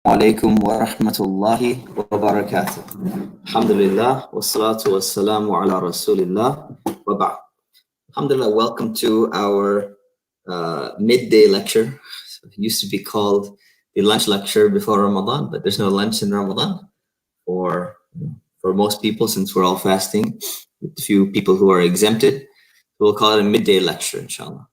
Alaikum wa rahmatullahi wa barakatuh. Alhamdulillah, wa salatu wa salamu ala rasulillah wa ba'd. Alhamdulillah, welcome to our midday lecture. So it used to be called the lunch lecture before Ramadan, but there's no lunch in Ramadan for most people, since we're all fasting, with a few people who are exempted. We'll call it a midday lecture, inshallah.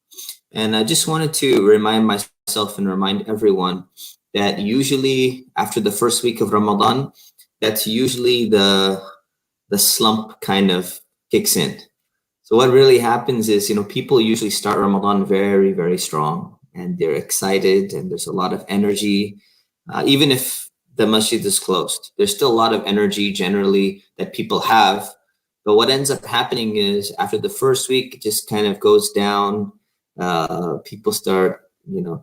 And I just wanted to remind myself and remind everyone that usually after the first week of Ramadan, that's usually the slump kind of kicks in. So what really happens is, people usually start Ramadan very, very strong, and they're excited, and there's a lot of energy. Even if the masjid is closed, there's still a lot of energy generally that people have. But what ends up happening is after the first week, it just kind of goes down. People start,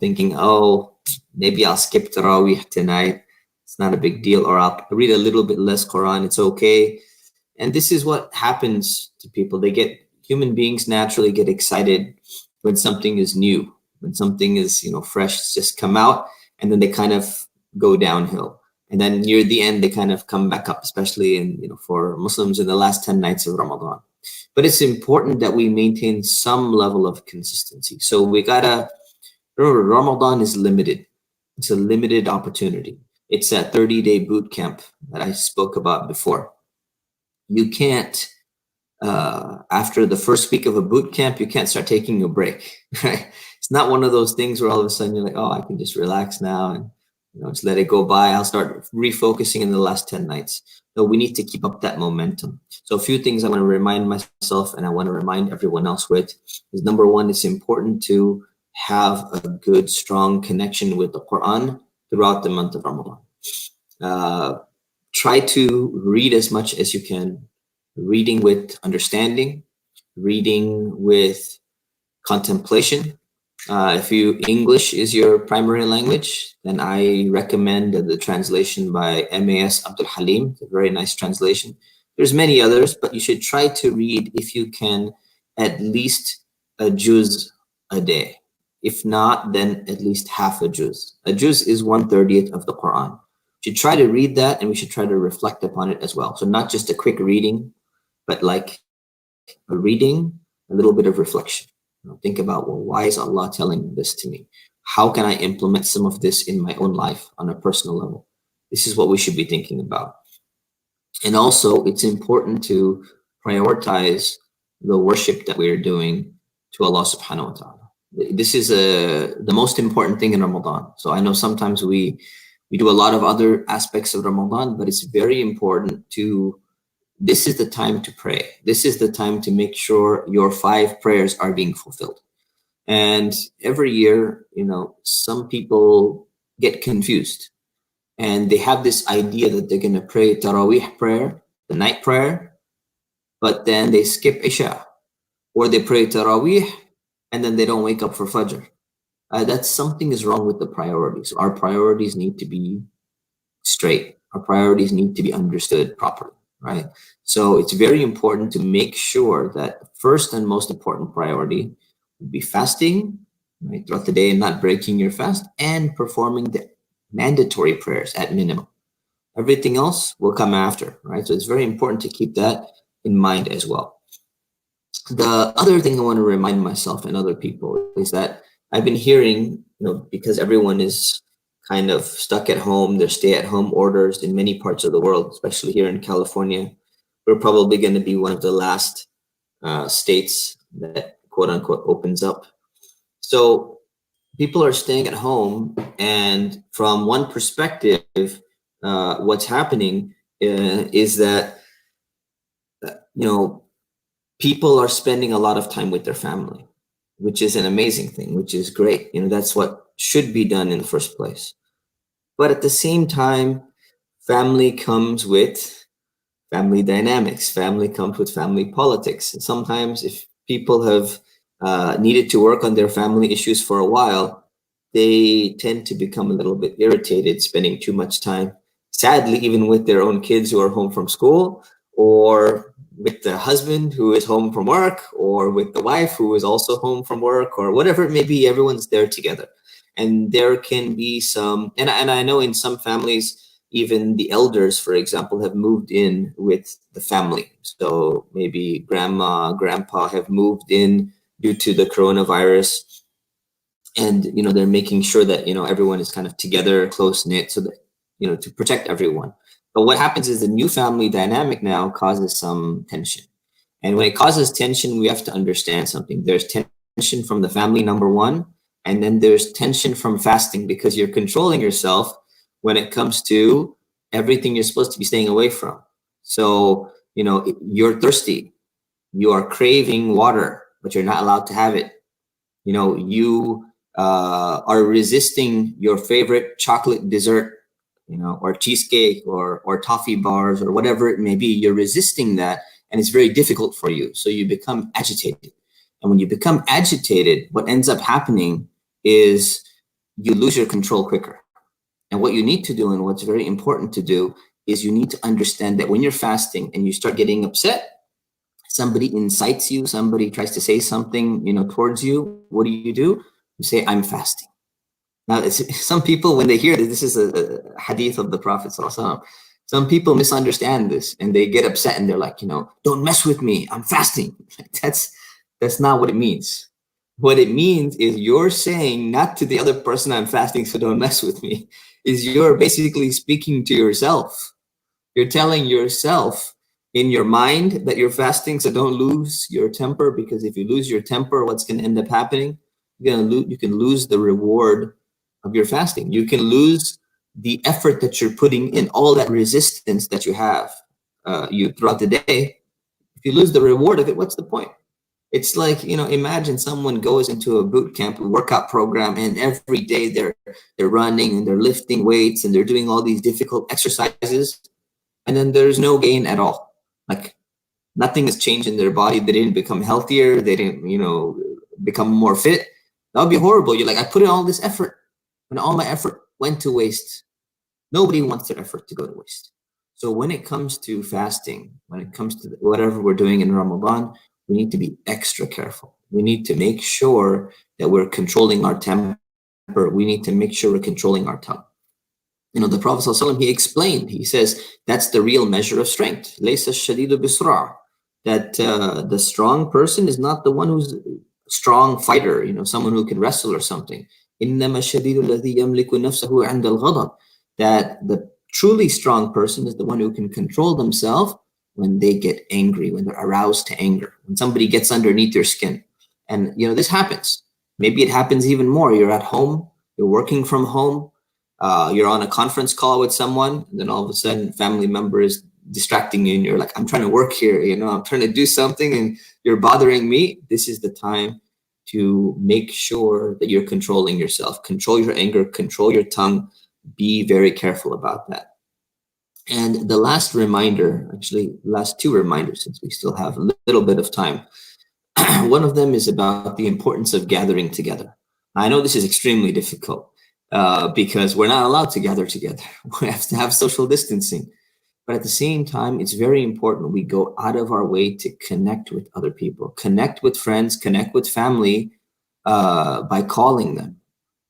thinking, oh, maybe I'll skip Tarawih tonight. It's not a big deal. Or I'll read a little bit less Quran. It's okay. And this is what happens to people. Human beings naturally get excited when something is new, when something is, fresh, it's just come out, and then they kind of go downhill. And then near the end, they kind of come back up, especially for Muslims in the last 10 nights of Ramadan. But it's important that we maintain some level of consistency. So remember, Ramadan is limited. It's a limited opportunity. It's that 30-day boot camp that I spoke about before. You can't, after the first week of a boot camp, you can't start taking a break, right? It's not one of those things where all of a sudden you're like, oh, I can just relax now and just let it go by. I'll start refocusing in the last 10 nights. No, we need to keep up that momentum. So a few things I want to remind myself and I want to remind everyone else with is, number one, it's important to have a good, strong connection with the Quran throughout the month of Ramadan. Try to read as much as you can, reading with understanding, reading with contemplation. If English is your primary language, then I recommend the translation by M.A.S. Abdul Halim. It's a very nice translation. There's many others, but you should try to read, if you can, at least a juz a day. If not, then at least half a juz. A juz is 1/30 of the Quran. We should try to read that, and we should try to reflect upon it as well. So not just a quick reading, but like a reading, a little bit of reflection. Think about, well, why is Allah telling this to me? How can I implement some of this in my own life on a personal level? This is what we should be thinking about. And also, it's important to prioritize the worship that we are doing to Allah subhanahu wa ta'ala. This is the most important thing in Ramadan. So I know sometimes we do a lot of other aspects of Ramadan, but it's very important this is the time to pray. This is the time to make sure your 5 prayers are being fulfilled. And every year, some people get confused, and they have this idea that they're going to pray Taraweeh prayer, the night prayer, but then they skip Isha, or they pray Taraweeh and then they don't wake up for Fajr. That's something is wrong with the priorities. Our priorities need to be straight. Our priorities need to be understood properly, right? So it's very important to make sure that first and most important priority would be fasting, right, throughout the day and not breaking your fast, and performing the mandatory prayers at minimum. Everything else will come after, right? So it's very important to keep that in mind as well. The other thing I want to remind myself and other people is that I've been hearing, because everyone is kind of stuck at home, there's stay-at-home orders in many parts of the world, especially here in California. We're probably going to be one of the last states that, quote unquote, opens up. So people are staying at home, and from one perspective, what's happening is that, people are spending a lot of time with their family, which is an amazing thing, which is great. That's what should be done in the first place. But at the same time, family comes with family dynamics. Family comes with family politics. And sometimes if people have needed to work on their family issues for a while, they tend to become a little bit irritated, spending too much time, sadly, even with their own kids who are home from school, or with the husband who is home from work, or with the wife who is also home from work, or whatever it may be. Everyone's there together. And there can be some, and I know in some families, even the elders, for example, have moved in with the family. So maybe grandma, grandpa have moved in due to the coronavirus, and they're making sure that everyone is kind of together, close knit, so that to protect everyone. But what happens is the new family dynamic now causes some tension, and when it causes tension, we have to understand something. There's tension from the family, number one, and then there's tension from fasting, because you're controlling yourself when it comes to everything you're supposed to be staying away from. So you're thirsty, you are craving water, but you're not allowed to have it. You are resisting your favorite chocolate dessert, or cheesecake, or toffee bars, or whatever it may be. You're resisting that, and it's very difficult for you. So you become agitated. And when you become agitated, what ends up happening is you lose your control quicker. And what you need to do, and what's very important to do, is you need to understand that when you're fasting and you start getting upset, somebody incites you, somebody tries to say something, towards you, what do? You say, I'm fasting. Now, some people, when they hear this is a hadith of the Prophet ﷺ, some people misunderstand this and they get upset and they're like, don't mess with me, I'm fasting. That's not what it means. What it means is you're saying not to the other person, I'm fasting, so don't mess with me. Is you're basically speaking to yourself. You're telling yourself in your mind that you're fasting, so don't lose your temper, because if you lose your temper, what's going to end up happening? You can lose the reward of your fasting. You can lose the effort that you're putting in, all that resistance that you have you throughout the day. If you lose the reward of it, what's the point? It's like, imagine someone goes into a boot camp, a workout program, and every day they're running and they're lifting weights and they're doing all these difficult exercises, and then there's no gain at all. Like nothing has changed in their body. They didn't become healthier. They didn't, become more fit. That would be horrible. You're like, I put in all this effort, and all my effort went to waste. Nobody wants their effort to go to waste. So when it comes to fasting, when it comes to whatever we're doing in Ramadan, we need to be extra careful. We need to make sure that we're controlling our temper. We need to make sure we're controlling our tongue. The Prophet ﷺ, he explained, he says, that's the real measure of strength. لَيْسَ الشَّدِيدُ بِسْرَعٍ. That the strong person is not the one who's a strong fighter, someone who can wrestle or something. إِنَّمَا الشَّدِيدُ الَّذِي يَمْلِكُ نَفْسَهُ عِنْدَ الْغَضَبِ. That the truly strong person is the one who can control themselves when they get angry, when they're aroused to anger, when somebody gets underneath your skin. And, this happens. Maybe it happens even more. You're at home, you're working from home, you're on a conference call with someone, and then all of a sudden a family member is distracting you and you're like, I'm trying to work here, I'm trying to do something and you're bothering me. This is the time to make sure that you're controlling yourself. Control your anger, control your tongue. Be very careful about that. And the last reminder, actually last two reminders, since we still have a little bit of time, one of them is about the importance of gathering together. I know this is extremely difficult because we're not allowed to gather together. We have to have social distancing. But at the same time, it's very important we go out of our way to connect with other people, connect with friends, connect with family by calling them,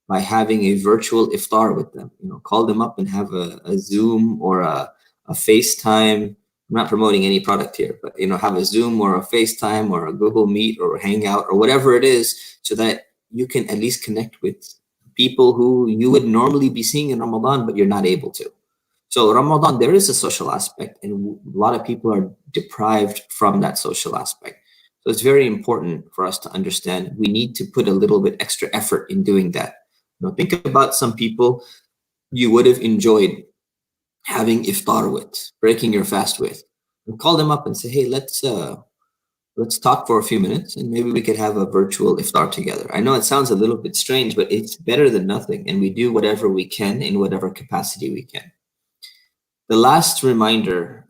by having a virtual iftar with them. Call them up and have a Zoom or a FaceTime. I'm not promoting any product here, but have a Zoom or a FaceTime or a Google Meet or a Hangout or whatever it is, so that you can at least connect with people who you would normally be seeing in Ramadan, but you're not able to. So Ramadan, there is a social aspect, and a lot of people are deprived from that social aspect. So it's very important for us to understand we need to put a little bit extra effort in doing that. Think about some people you would have enjoyed having iftar with, breaking your fast with, and call them up and say, hey, let's talk for a few minutes and maybe we could have a virtual iftar together. I know it sounds a little bit strange, but it's better than nothing. And we do whatever we can in whatever capacity we can. The last reminder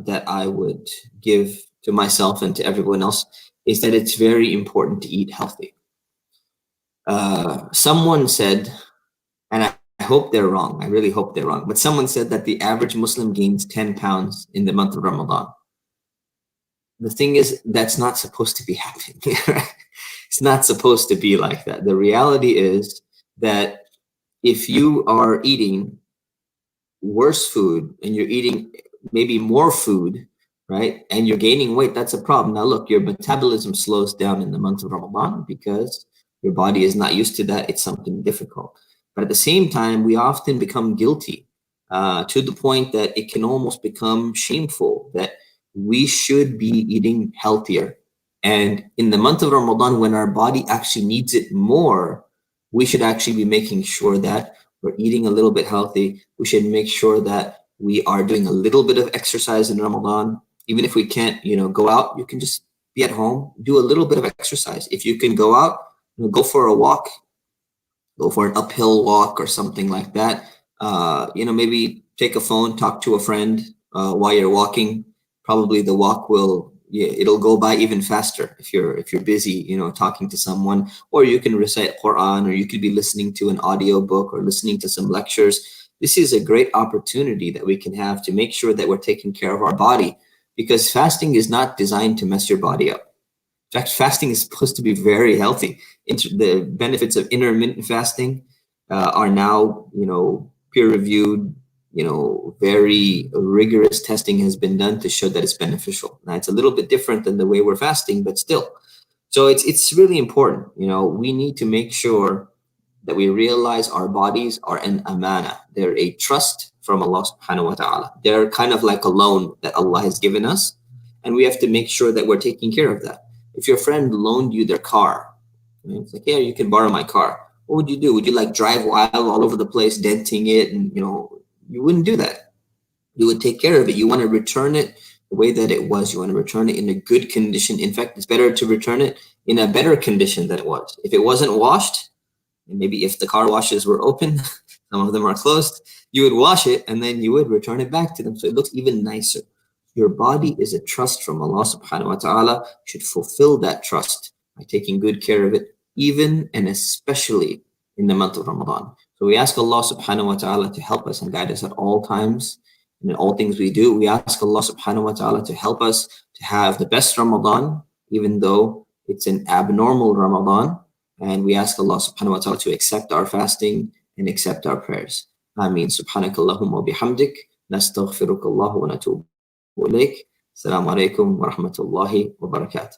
that I would give to myself and to everyone else is that it's very important to eat healthy. Someone said, and I hope they're wrong, I really hope they're wrong, but someone said that the average Muslim gains 10 pounds in the month of Ramadan. The thing is, that's not supposed to be happening. It's not supposed to be like that. The reality is that if you are eating worse food and you're eating maybe more food, right? And you're gaining weight, that's a problem. Now, look, your metabolism slows down in the month of Ramadan because your body is not used to that. It's something difficult. But at the same time, we often become guilty to the point that it can almost become shameful that we should be eating healthier. And in the month of Ramadan, when our body actually needs it more, we should actually be making sure that we're eating a little bit healthy. We should make sure that we are doing a little bit of exercise in Ramadan. Even if we can't, go out, you can just be at home, do a little bit of exercise. If you can go out, go for a walk, go for an uphill walk or something like that. Maybe take a phone, talk to a friend while you're walking. Probably the walk it'll go by even faster if you're busy, talking to someone. Or you can recite Quran, or you could be listening to an audio book or listening to some lectures. This is a great opportunity that we can have to make sure that we're taking care of our body, because fasting is not designed to mess your body up. In fact, fasting is supposed to be very healthy. The benefits of intermittent fasting are now, peer reviewed. Very rigorous testing has been done to show that it's beneficial. Now, it's a little bit different than the way we're fasting, but still. So it's really important. We need to make sure that we realize our bodies are an amana. They're a trust from Allah subhanahu wa ta'ala. They're kind of like a loan that Allah has given us, and we have to make sure that we're taking care of that. If your friend loaned you their car, it's like, yeah, you can borrow my car. What would you do? Would you like drive wild all over the place, denting it? And, you wouldn't do that. You would take care of it. You want to return it the way that it was. You want to return it in a good condition. In fact, it's better to return it in a better condition than it was. If it wasn't washed, and maybe if the car washes were open, some of them are closed, you would wash it and then you would return it back to them so it looks even nicer. Your body is a trust from Allah subhanahu wa ta'ala. You should fulfill that trust by taking good care of it, even and especially in the month of Ramadan. So we ask Allah subhanahu wa ta'ala to help us and guide us at all times and in all things we do. We ask Allah subhanahu wa ta'ala to help us to have the best Ramadan, even though it's an abnormal Ramadan. And we ask Allah subhanahu wa ta'ala to accept our fasting and accept our prayers. Ameen. Subhanakallahumma wa bihamdik. Nastaghfirukallahu wa natubu ilayk. Assalamu alaikum wa rahmatullahi wa barakatuh.